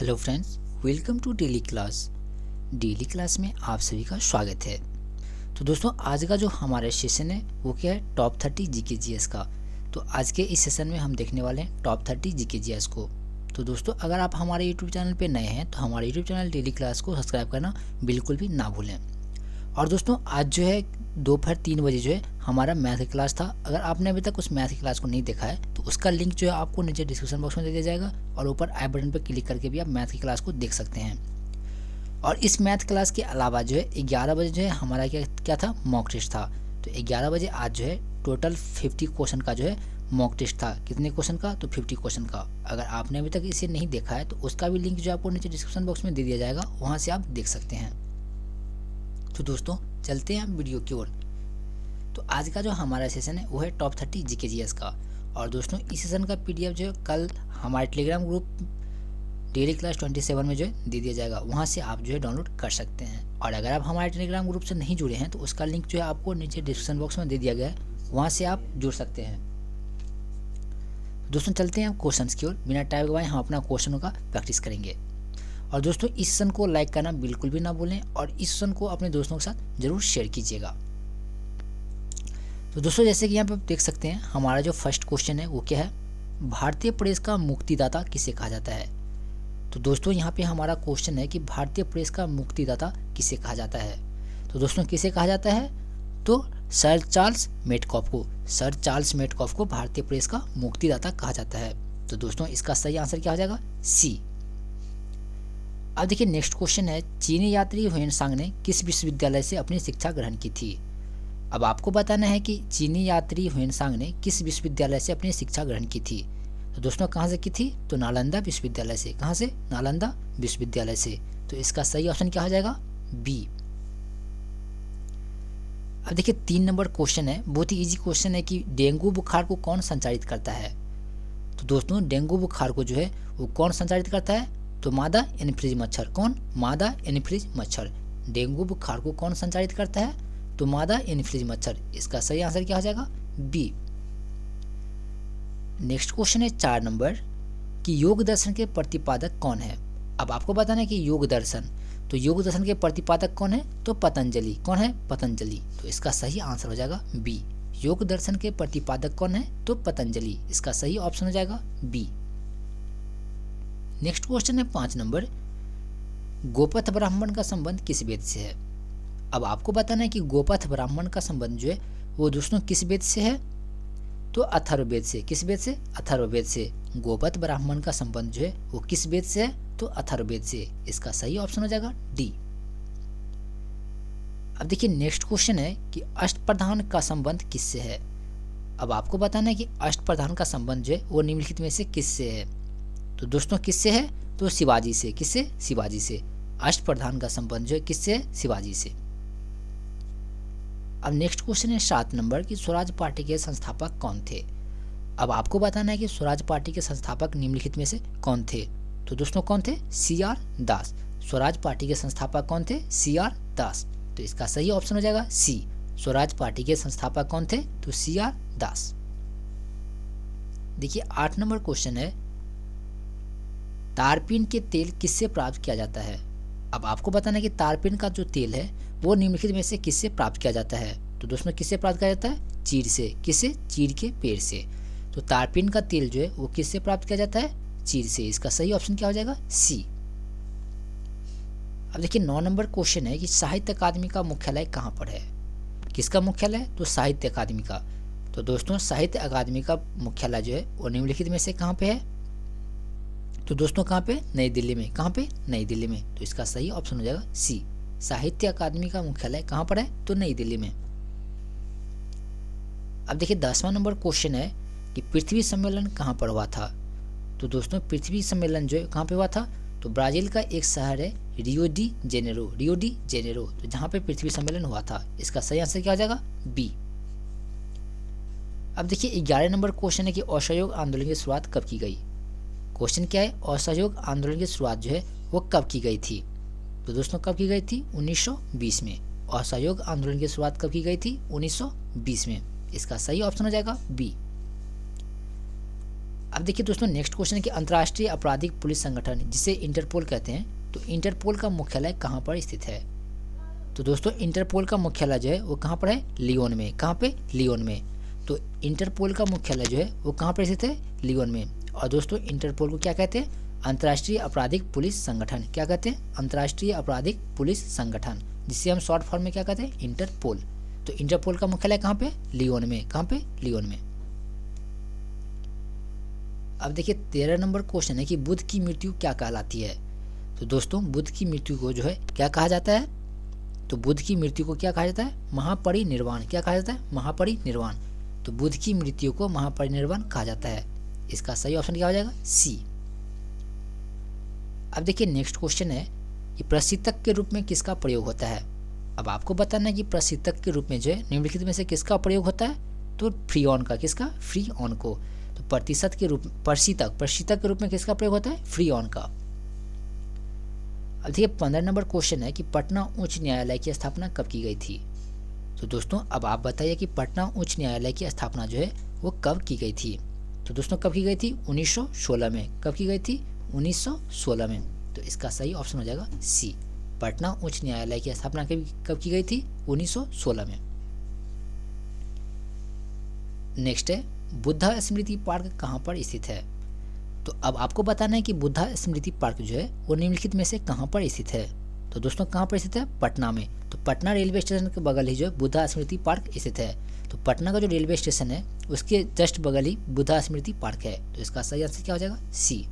Hello friends, welcome to daily class. Daily class में आप सभी का स्वागत है। तो दोस्तों, आज का जो हमारा सेशन है वो क्या है, टॉप 30 जीके जीएस का। तो आज के इस सेशन में हम देखने वाले हैं टॉप 30 जीके जीएस को। तो दोस्तों, अगर आप हमारे यूट्यूब चैनल पे नए हैं तो हमारे यूट्यूब चैनल डेली क्लास को सब्सक्राइब करना बिल्कुल भी ना भूलें। और दोस्तों, आज जो है दोपहर 3 बजे जो है हमारा मैथ की क्लास था। अगर आपने अभी तक उस मैथ की क्लास को नहीं देखा है तो उसका लिंक जो है आपको नीचे डिस्क्रिप्शन बॉक्स में दे दिया जाएगा और ऊपर आई बटन पर क्लिक करके भी आप मैथ की क्लास को देख सकते हैं। और इस मैथ क्लास के अलावा जो है 11 बजे जो है हमारा क्या था, मॉक टेस्ट था। तो 11 बजे आज जो है टोटल 50 क्वेश्चन का जो है मॉक टेस्ट था। कितने क्वेश्चन का? तो 50 क्वेश्चन का। अगर आपने अभी तक इसे नहीं देखा है तो उसका भी लिंक जो आपको नीचे डिस्क्रिप्शन बॉक्स में दे दिया जाएगा, वहाँ से आप देख सकते हैं। तो दोस्तों, चलते हैं वीडियो की ओर। तो आज का जो हमारा सेशन है वो है टॉप 30 जीके जीएस का। और दोस्तों, इस सेशन का पीडीएफ जो है कल हमारे टेलीग्राम ग्रुप डेली क्लास 27 में जो है दे दिया जाएगा, वहाँ से आप जो है डाउनलोड कर सकते हैं। और अगर आप हमारे टेलीग्राम ग्रुप से नहीं जुड़े हैं तो उसका लिंक जो है आपको नीचे डिस्क्रिप्शन बॉक्स में दे दिया गया है, वहाँ से आप जुड़ सकते हैं। दोस्तों, चलते हैं क्वेश्चन की ओर। बिना टाइम गवाए हम अपना क्वेश्चनों का प्रैक्टिस करेंगे। और दोस्तों, इस सेशन को लाइक करना बिल्कुल भी ना भूलें और इस सेशन को अपने दोस्तों के साथ जरूर शेयर कीजिएगा। तो दोस्तों, जैसे कि यहाँ पे आप देख सकते हैं, हमारा जो फर्स्ट क्वेश्चन है वो क्या है, भारतीय प्रेस का मुक्तिदाता किसे कहा जाता है। तो दोस्तों, यहाँ पे हमारा क्वेश्चन है कि भारतीय प्रेस का मुक्तिदाता किसे कहा जाता है। तो दोस्तों, किसे कहा जाता है? तो सर चार्ल्स मेटकॉफ को। सर चार्ल्स मेटकॉफ को भारतीय प्रेस का मुक्तिदाता कहा जाता है। तो दोस्तों, इसका सही आंसर क्या हो जाएगा? सी। अब देखिए, नेक्स्ट क्वेश्चन है, चीनी यात्री ह्वेनसांग ने किस विश्वविद्यालय से अपनी शिक्षा ग्रहण की थी। अब आपको बताना है कि चीनी यात्री ह्वेनसांग ने किस विश्वविद्यालय से अपनी शिक्षा ग्रहण की थी। तो दोस्तों, कहाँ से की थी? तो नालंदा विश्वविद्यालय से। कहाँ से? नालंदा विश्वविद्यालय से। तो इसका सही ऑप्शन क्या हो जाएगा? बी। अब देखिए, 3 नंबर क्वेश्चन है, बहुत ही इजी क्वेश्चन है कि डेंगू बुखार को कौन संचारित करता है। तो दोस्तों, डेंगू बुखार को जो है वो कौन संचारित करता है? तो मादा एनोफिलीज मच्छर। कौन? मादा एनोफिलीज मच्छर। डेंगू बुखार को कौन संचारित करता है? तो मादा एनोफिलीज मच्छर। इसका सही आंसर क्या हो जाएगा? बी। नेक्स्ट क्वेश्चन है 4 नंबर कि योग दर्शन के प्रतिपादक कौन है। अब आपको बताना है कि योग दर्शन, तो योग दर्शन के प्रतिपादक कौन है? तो पतंजलि। कौन है? पतंजलि। तो इसका सही आंसर हो जाएगा बी। योग दर्शन के प्रतिपादक कौन है? तो पतंजलि। इसका सही ऑप्शन हो जाएगा बी। नेक्स्ट क्वेश्चन है 5 नंबर, गोपथ ब्राह्मण का संबंध किस वेद से है। अब आपको बताना है कि गोपथ ब्राह्मण का संबंध जो है वो दोस्तों किस वेद से है? तो अथर्ववेद से। किस वेद से? अथर्ववेद से। गोपथ ब्राह्मण का संबंध जो है वो किस वेद से है? तो अथर्ववेद से। इसका सही ऑप्शन हो जाएगा डी। अब देखिए, नेक्स्ट क्वेश्चन है कि अष्टप्रधान का संबंध किससे है। अब आपको बताना है कि अष्टप्रधान का संबंध जो है वो निम्नलिखित में से किससे है। तो दोस्तों, किससे है? तो शिवाजी से। किससे? शिवाजी से। अष्टप्रधान का संबंध जो है किससे है? शिवाजी से। अब नेक्स्ट क्वेश्चन है 7 नंबर कि स्वराज पार्टी के संस्थापक कौन थे। अब आपको बताना है कि स्वराज पार्टी के संस्थापक निम्नलिखित में से कौन थे। तो दोस्तों, कौन थे? CR दास। स्वराज पार्टी के संस्थापक कौन थे? CR दास। तो इसका सही ऑप्शन हो जाएगा सी। स्वराज पार्टी के संस्थापक कौन थे? तो CR दास। देखिए, 8 नंबर क्वेश्चन है, तारपीन के तेल किससे प्राप्त किया जाता है। अब आपको बताना है कि तारपीन का जो तेल है वो निम्नलिखित में से किससे प्राप्त किया जाता है। तो दोस्तों, किससे प्राप्त किया जाता है? चीड़ से। किससे? चीड़ के पेड़ से। तो तारपीन का तेल जो है वो किससे प्राप्त किया जाता है? चीड़ से। इसका सही ऑप्शन क्या हो जाएगा? सी। अब देखिए, 9 नंबर क्वेश्चन है कि साहित्य अकादमी का मुख्यालय कहाँ पर है। किसका मुख्यालय? तो साहित्य अकादमी का। तो दोस्तों, साहित्य अकादमी का मुख्यालय जो है वो निम्नलिखित में से कहाँ पे है? तो दोस्तों, कहाँ पे? नई दिल्ली में। कहाँ पे? नई दिल्ली में। तो इसका सही ऑप्शन हो जाएगा सी। साहित्य अकादमी का मुख्यालय कहाँ पर है? तो नई दिल्ली में। अब देखिए, 10वां नंबर क्वेश्चन है कि पृथ्वी सम्मेलन कहाँ पर हुआ था। तो दोस्तों, पृथ्वी सम्मेलन जो है कहाँ पे हुआ था? तो ब्राजील का एक शहर है Rio de Janeiro. Rio de Janeiro. तो जहाँ पे पृथ्वी सम्मेलन हुआ था। इसका सही आंसर क्या हो जाएगा? बी। अब देखिए, 11 नंबर क्वेश्चन है कि असहयोग आंदोलन की शुरुआत कब की गई। क्वेश्चन क्या है? असहयोग आंदोलन की शुरुआत जो है वो कब की गई थी। तो दोस्तों, कब की गई थी? 1920 में। असहयोग आंदोलन की शुरुआत कब की गई थी? 1920 में। इसका सही ऑप्शन हो जाएगा बी। अब देखिए दोस्तों, नेक्स्ट क्वेश्चन है कि अंतर्राष्ट्रीय आपराधिक पुलिस संगठन जिसे इंटरपोल कहते हैं, तो इंटरपोल का मुख्यालय कहाँ पर स्थित है? तो दोस्तों इंटरपोल का मुख्यालय जो है वो कहाँ पर है? लियोन में। कहाँ पे? लियोन में। तो इंटरपोल का मुख्यालय जो है वो कहाँ पर स्थित है? लियोन में। और दोस्तों इंटरपोल को क्या कहते हैं? अंतर्राष्ट्रीय आपराधिक पुलिस संगठन। क्या कहते हैं? अंतर्राष्ट्रीय आपराधिक पुलिस संगठन, जिसे हम शॉर्ट फॉर्म में क्या कहते हैं? इंटरपोल। तो इंटरपोल का मुख्यालय कहाँ पे? लियोन में। कहाँ पे? लियोन में। अब देखिए 13 नंबर क्वेश्चन है कि बुद्ध की मृत्यु क्या कहलाती है? तो दोस्तों बुद्ध की मृत्यु को जो है क्या कहा जाता है? तो बुद्ध की मृत्यु को क्या कहा जाता है? महापरिनिर्वाण। क्या कहा जाता है? महापरिनिर्वाण। तो बुद्ध की मृत्यु को महापरिनिर्वाण कहा जाता है। इसका सही ऑप्शन क्या हो जाएगा? सी। अब देखिए नेक्स्ट क्वेश्चन है कि प्रशीतक के रूप में किसका प्रयोग होता है? अब आपको बताना है कि प्रशीतक के रूप में जो है निम्नलिखित में से किसका प्रयोग होता है? तो फ्रीऑन का। किसका? फ्रीऑन को। तो प्रतिशत के रूप प्रशीतक के रूप में किसका प्रयोग होता है? फ्रीऑन का। अब देखिए 15 नंबर क्वेश्चन है कि पटना उच्च न्यायालय की स्थापना कब की गई थी? तो दोस्तों अब आप बताइए कि पटना उच्च न्यायालय की स्थापना जो है वो कब की गई थी? तो दोस्तों कब की गई थी? 1916 में। कब की गई थी? 1916 में। तो इसका सही ऑप्शन हो जाएगा सी। पटना उच्च न्यायालय की स्थापना कब की गई थी? 1916 में। नेक्स्ट है बुद्धा स्मृति पार्क कहाँ पर स्थित है? तो अब आपको बताना है कि बुद्धा स्मृति पार्क जो है वो निम्नलिखित में से कहाँ पर स्थित है? तो दोस्तों कहाँ पर स्थित है? पटना में। तो पटना रेलवे स्टेशन के बगल ही जो है बुद्धा स्मृति पार्क स्थित है। तो पटना का जो रेलवे स्टेशन है उसके जस्ट बगल ही बुद्धा स्मृति पार्क है। तो इसका सही आंसर क्या हो जाएगा? सी।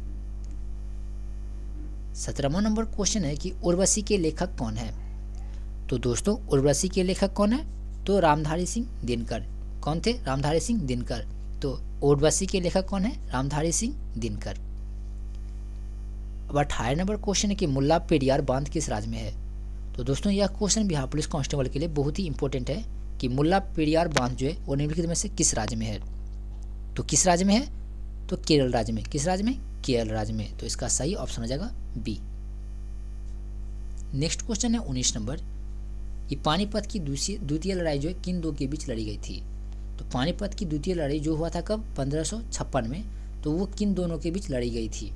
17वां नंबर क्वेश्चन है कि उर्वशी के लेखक कौन है? तो दोस्तों उर्वशी के लेखक कौन है? तो रामधारी सिंह दिनकर। कौन थे? रामधारी सिंह दिनकर। तो उर्वशी के लेखक कौन है? रामधारी सिंह दिनकर। अब 18 नंबर क्वेश्चन है कि मुल्ला पेरियार बांध किस राज्य में है? तो दोस्तों यह क्वेश्चन बिहार पुलिस कांस्टेबल के लिए बहुत ही इंपॉर्टेंट है कि मुल्ला पेरियार बांध जो है वो निम्नलिखित में से किस राज्य में है? तो किस राज्य में है? तो केरल राज्य में। किस राज्य में? केरल राज्य में। तो इसका सही ऑप्शन हो जाएगा बी। नेक्स्ट क्वेश्चन है 19 नंबर कि पानीपत की द्वितीय लड़ाई जो है किन दो के बीच लड़ी गई थी? तो पानीपत की द्वितीय लड़ाई जो हुआ था कब? 1556 में। तो वो किन दोनों के बीच लड़ी गई थी?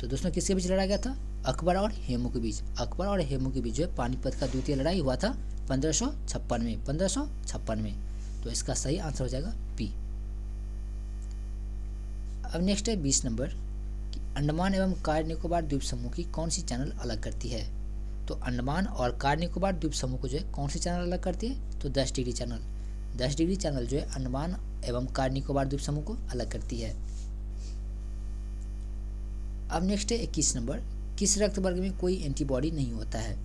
तो दोस्तों किसके बीच लड़ा गया था? अकबर और हेमू के बीच। अकबर और हेमू के बीच जो है पानीपत का द्वितीय लड़ाई हुआ था 1556 में। 1556 में। तो इसका सही आंसर हो जाएगा बी। अब नेक्स्ट है 20 नंबर कि अंडमान एवं कार निकोबार द्वीप समूह की कौन सी चैनल अलग करती है? तो अंडमान और कार निकोबार द्वीप समूह को जो है कौन सी चैनल अलग करती है? तो 10 डिग्री चैनल। 10 डिग्री चैनल जो है अंडमान एवं कार निकोबार द्वीप समूह को अलग करती है। अब नेक्स्ट है 21 नंबर, किस रक्त वर्ग में कोई एंटीबॉडी नहीं होता है?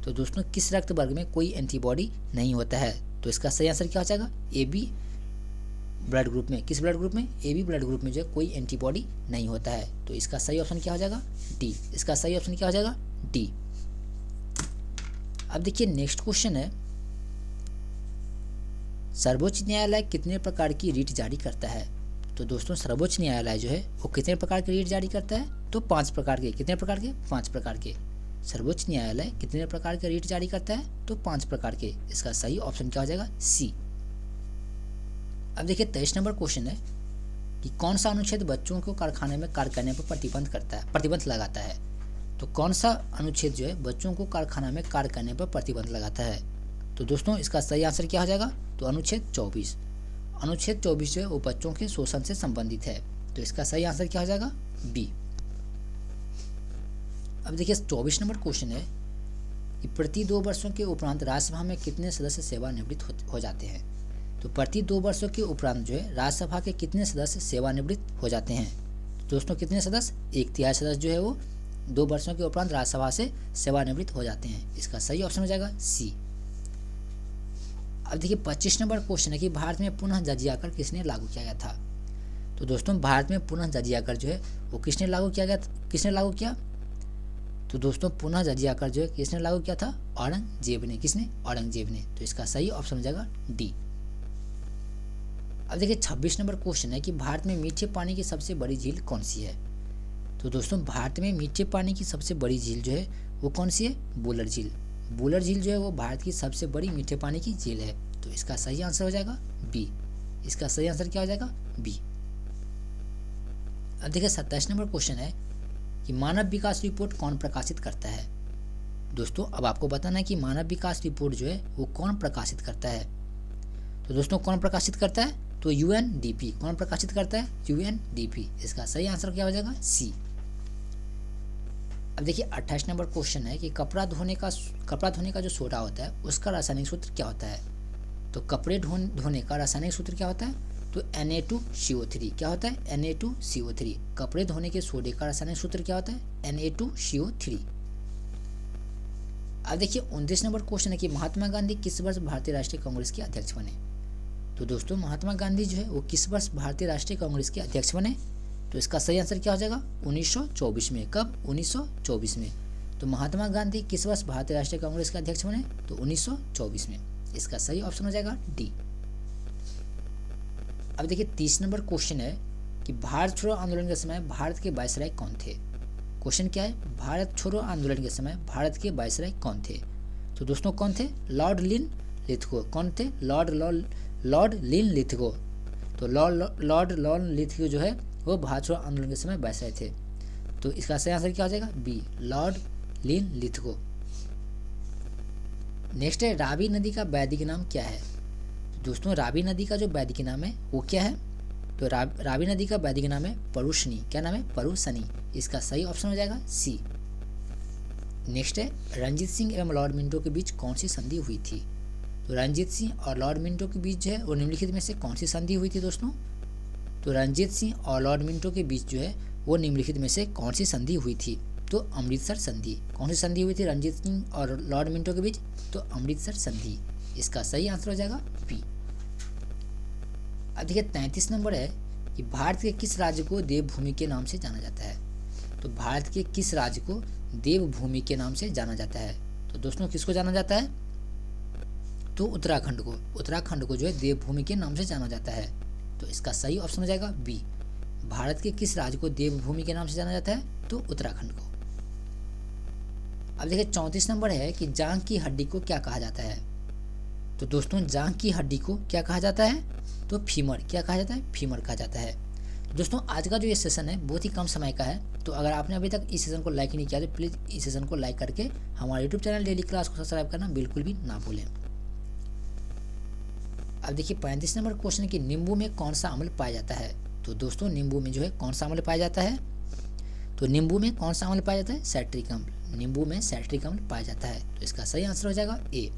तो दोस्तों किस रक्त वर्ग में कोई एंटीबॉडी नहीं होता है? तो इसका सही आंसर क्या हो जाएगा? ए बी ब्लड ग्रुप में। किस ब्लड ग्रुप में? ए बी ब्लड ग्रुप में जो है कोई एंटीबॉडी नहीं होता है। तो इसका सही ऑप्शन क्या हो जाएगा? डी। इसका सही ऑप्शन क्या हो जाएगा? डी। अब देखिए नेक्स्ट क्वेश्चन है, सर्वोच्च न्यायालय कितने प्रकार की रीट जारी करता है? तो दोस्तों सर्वोच्च न्यायालय जो है वो कितने प्रकार की रीट जारी करता है? तो 5 प्रकार के। कितने प्रकार के? 5 प्रकार के। सर्वोच्च न्यायालय कितने प्रकार के रीट जारी करता है? तो 5 प्रकार के। इसका सही ऑप्शन क्या हो जाएगा? सी। अब देखिए 23 नंबर क्वेश्चन है कि कौन सा अनुच्छेद बच्चों को कारखाने में कार्य करने पर प्रतिबंध लगाता है? तो कौन सा अनुच्छेद जो है बच्चों को कारखाना में कार्य करने पर प्रतिबंध लगाता है? तो दोस्तों इसका सही आंसर क्या हो जाएगा? तो अनुच्छेद 24। अनुच्छेद 24 जो है वो बच्चों के शोषण से संबंधित है। तो इसका सही आंसर क्या हो जाएगा? बी। अब देखिए 24 नंबर क्वेश्चन है कि प्रति 2 वर्षों के उपरांत राज्यसभा में कितने सदस्य सेवानिवृत्त हो जाते हैं? तो प्रति 2 वर्षों के उपरांत जो है राज्यसभा के कितने सदस्य सेवानिवृत्त हो जाते हैं? तो दोस्तों कितने सदस्य? 1/3 सदस्य जो है वो 2 वर्षों के उपरांत राज्यसभा से सेवानिवृत्त हो जाते हैं। इसका सही ऑप्शन हो जाएगा सी। अब देखिए 25 नंबर क्वेश्चन है कि भारत में पुनः जजिया कर किसने लागू किया गया था? तो दोस्तों भारत में पुनः जजिया कर जो है वो किसने लागू किया? तो दोस्तों पुनः जजिया कर जो है किसने लागू किया था? औरंगजेब ने। किसने? औरंगजेब ने। तो इसका सही ऑप्शन हो जाएगा डी। अब देखिए 26 नंबर क्वेश्चन है कि भारत में मीठे पानी की सबसे बड़ी झील कौन सी है? तो दोस्तों भारत में मीठे पानी की सबसे बड़ी झील जो है वो कौन सी है? वुलर झील। वुलर झील जो है वो भारत की सबसे बड़ी मीठे पानी की झील है। तो इसका सही आंसर हो जाएगा बी। इसका सही आंसर क्या हो जाएगा? बी। अब देखिए 27 नंबर क्वेश्चन है कि मानव विकास रिपोर्ट कौन प्रकाशित करता है। दोस्तों अब आपको बताना है कि मानव विकास रिपोर्ट जो है वो कौन प्रकाशित करता है। तो दोस्तों कौन प्रकाशित करता है, तो यूएनडीपी। कौन प्रकाशित करता है, यूएनडीपी। इसका सही आंसर क्या हो जाएगा, सी। अब देखिए 28 नंबर क्वेश्चन है कि कपड़ा धोने का जो सोडा होता है उसका रासायनिक सूत्र क्या होता है। तो कपड़े धोने का रासायनिक सूत्र क्या होता है, तो Na2CO3। क्या होता है, Na2CO3। कपड़े धोने के सोडे का रासायनिक सूत्र क्या होता है, Na2CO3। अब देखिए 29 नंबर क्वेश्चन है कि महात्मा गांधी किस वर्ष भारतीय राष्ट्रीय कांग्रेस के अध्यक्ष बने। तो दोस्तों महात्मा गांधी जो है वो किस वर्ष भारतीय राष्ट्रीय कांग्रेस के अध्यक्ष बने। तो इसका सही आंसर क्या हो जाएगा, 1924 में। कब, 1924 में। तो महात्मा गांधी किस वर्ष भारतीय राष्ट्रीय कांग्रेस के अध्यक्ष बने, तो 1924 में। इसका सही ऑप्शन हो जाएगा डी। अब देखिए 30 नंबर क्वेश्चन है कि भारत छोड़ो आंदोलन के समय भारत के वायसराय कौन थे। क्वेश्चन क्या है, भारत छोड़ो आंदोलन के समय भारत के वायसराय कौन थे। तो दोस्तों कौन थे, लॉर्ड लिन लिथगो। कौन थे, लॉर्ड लिन लिथगो। तो लॉर्ड लिथगो जो है वो भारत छोड़ो आंदोलन के समय वायसराय थे। तो इसका सही आंसर क्या हो जाएगा, बी, लॉर्ड लिन लिथगो। नेक्स्ट है रावी नदी का वैदिक नाम क्या है। तो दोस्तों रावी नदी का जो वैदिक नाम है वो क्या है, तो रावी नदी का वैदिक नाम है परुशनी। क्या नाम है, परुशनी। इसका सही ऑप्शन हो जाएगा सी। नेक्स्ट है रंजीत सिंह एवं लॉर्ड मिंटो के बीच कौन सी संधि हुई थी। तो रंजीत सिंह और लॉर्ड मिंटो के बीच जो है वो निम्नलिखित में से कौन सी संधि हुई थी दोस्तों। तो रंजीत सिंह और लॉर्ड मिंटो के बीच जो है वो निम्नलिखित में से कौन सी संधि हुई थी। तो अमृतसर संधि। कौन सी संधि हुई थी रंजीत सिंह और लॉर्ड मिंटो के बीच, तो अमृतसर संधि। इसका सही आंसर हो जाएगा बी। अब देखिए 33 नंबर है कि भारत के किस राज्य को देवभूमि के नाम से जाना जाता है। तो भारत के किस राज्य को देवभूमि के नाम से जाना जाता है। तो दोस्तों किसको जाना जाता है, तो उत्तराखंड को। उत्तराखंड को जो है देवभूमि के नाम से जाना जाता है। तो इसका सही ऑप्शन हो जाएगा बी। भारत के किस राज्य को देवभूमि के नाम से जाना जाता है, तो उत्तराखंड को। अब देखिए 34 नंबर है कि जांघ की हड्डी को क्या कहा जाता है। तो दोस्तों जांघ की हड्डी को क्या कहा जाता है, तो फीमर। क्या कहा जाता है, फीमर कहा जाता है। दोस्तों आज का जो ये सेशन है बहुत ही कम समय का है, तो अगर आपने अभी तक इस सेशन को लाइक नहीं किया तो प्लीज़ इस सेशन को लाइक करके हमारे यूट्यूब चैनल डेली क्लास को सब्सक्राइब करना बिल्कुल भी ना भूलें। अब देखिए 35 नंबर क्वेश्चन है कि नींबू में कौन सा अम्ल पाया जाता है। तो दोस्तों नींबू में जो है कौन सा अम्ल पाया जाता है, तो नींबू में कौन सा अम्ल पाया जाता है, सैट्रिक अम्ल। नींबू में सैट्रिक अम्ल पाया जाता है। तो इसका सही आंसर हो जाएगा ए।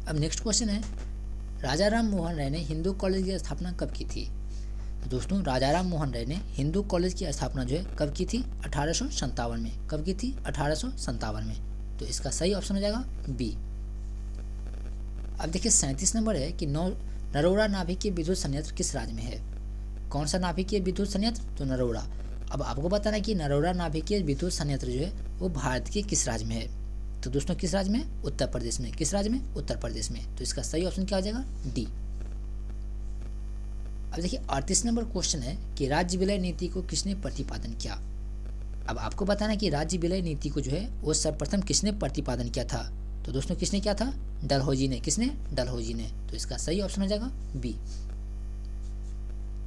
अब नेक्स्ट क्वेश्चन है राजा राम मोहन राय ने हिंदू कॉलेज की स्थापना कब की थी। तो दोस्तों राजा राम मोहन राय ने हिंदू कॉलेज की स्थापना जो है कब की थी, 1857 में। कब की थी, 1857 में। तो इसका सही ऑप्शन हो जाएगा बी। अब देखिए 37 नंबर है कि नरोड़ा नाभिकीय विद्युत संयंत्र किस राज्य में है। कौन सा नाभिकीय विद्युत संयंत्र, तो नरोड़ा। अब आपको बताना है कि नरोड़ा नाभिकीय विद्युत संयंत्र जो है वो भारत के किस राज्य में है। तो दोस्तों किस राज्य में, उत्तर प्रदेश में। किस राज्य में, उत्तर प्रदेश में। तो इसका सही ऑप्शन क्या हो जाएगा, डी। अब देखिए 38 नंबर क्वेश्चन है कि राज्य विलय नीति को किसने प्रतिपादन किया। अब आपको बताना है कि राज्य विलय नीति को जो है वो सर्वप्रथम किसने प्रतिपादन किया था। तो दोस्तों किसने किया था, डलहौजी ने। किसने, डलहौजी ने। तो इसका सही ऑप्शन हो जाएगा बी।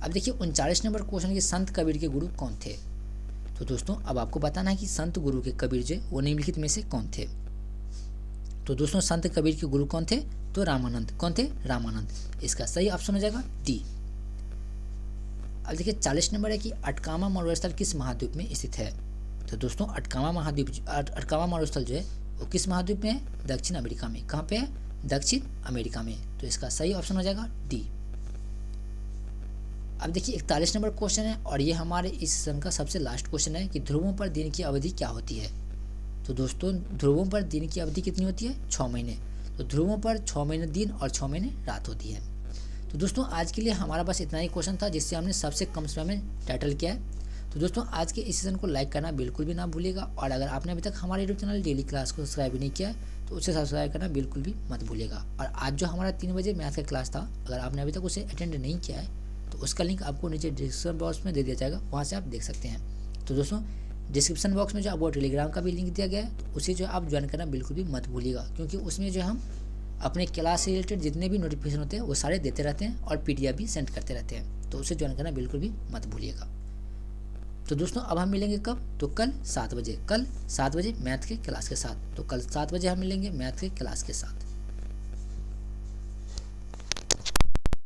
अब देखिए 39 नंबर क्वेश्चन कि संत कबीर के गुरु कौन थे। तो दोस्तों अब आपको बताना है कि संत गुरु के कबीर जो वो निम्नलिखित में से कौन थे। तो दोस्तों संत कबीर के गुरु कौन थे, तो रामानंद। कौन थे, रामानंद। इसका सही ऑप्शन हो जाएगा डी। अब देखिए 40 नंबर है कि अटकामा मरुस्थल किस महाद्वीप में स्थित है। तो दोस्तों अटकामा मरुस्थल जो है वो किस महाद्वीप में है, दक्षिण अमेरिका में। कहाँ पे है, दक्षिण अमेरिका में। तो इसका सही ऑप्शन हो जाएगा डी। अब देखिए 41 नंबर क्वेश्चन है और ये हमारे इस सेशन का सबसे लास्ट क्वेश्चन है कि ध्रुवों पर दिन की अवधि क्या होती है। तो दोस्तों ध्रुवों पर दिन की अवधि कितनी होती है, 6 महीने। तो ध्रुवों पर 6 महीने दिन और 6 महीने रात होती है। तो दोस्तों आज के लिए हमारा बस इतना ही क्वेश्चन था जिससे हमने सबसे कम समय में टाइटल किया है। तो दोस्तों आज के इस सेशन को लाइक करना बिल्कुल भी ना भूलिएगा और अगर आपने अभी तक हमारे यूट्यूब चैनल डेली क्लास को सब्सक्राइब नहीं किया है तो उसे सब्सक्राइब करना बिल्कुल भी मत भूलिएगा। और आज जो हमारा 3 बजे मैथ का क्लास था, अगर आपने अभी तक उसे अटेंड नहीं किया है तो उसका लिंक आपको नीचे डिस्क्रिप्शन बॉक्स में दे दिया जाएगा, वहाँ से आप देख सकते हैं। तो दोस्तों डिस्क्रिप्शन बॉक्स में जो आपको टेलीग्राम का भी लिंक दिया गया है तो उसे जो आप ज्वाइन करना बिल्कुल भी मत भूलिएगा, क्योंकि उसमें जो हम अपने क्लास से रिलेटेड जितने भी नोटिफिकेशन होते हैं वो सारे देते रहते हैं और PDF भी सेंड करते रहते हैं। तो उसे ज्वाइन करना बिल्कुल भी मत भूलिएगा। तो दोस्तों अब हम मिलेंगे कब, तो कल 7 बजे, कल 7 बजे मैथ के क्लास के साथ। तो कल 7 बजे हम मिलेंगे मैथ के क्लास के साथ।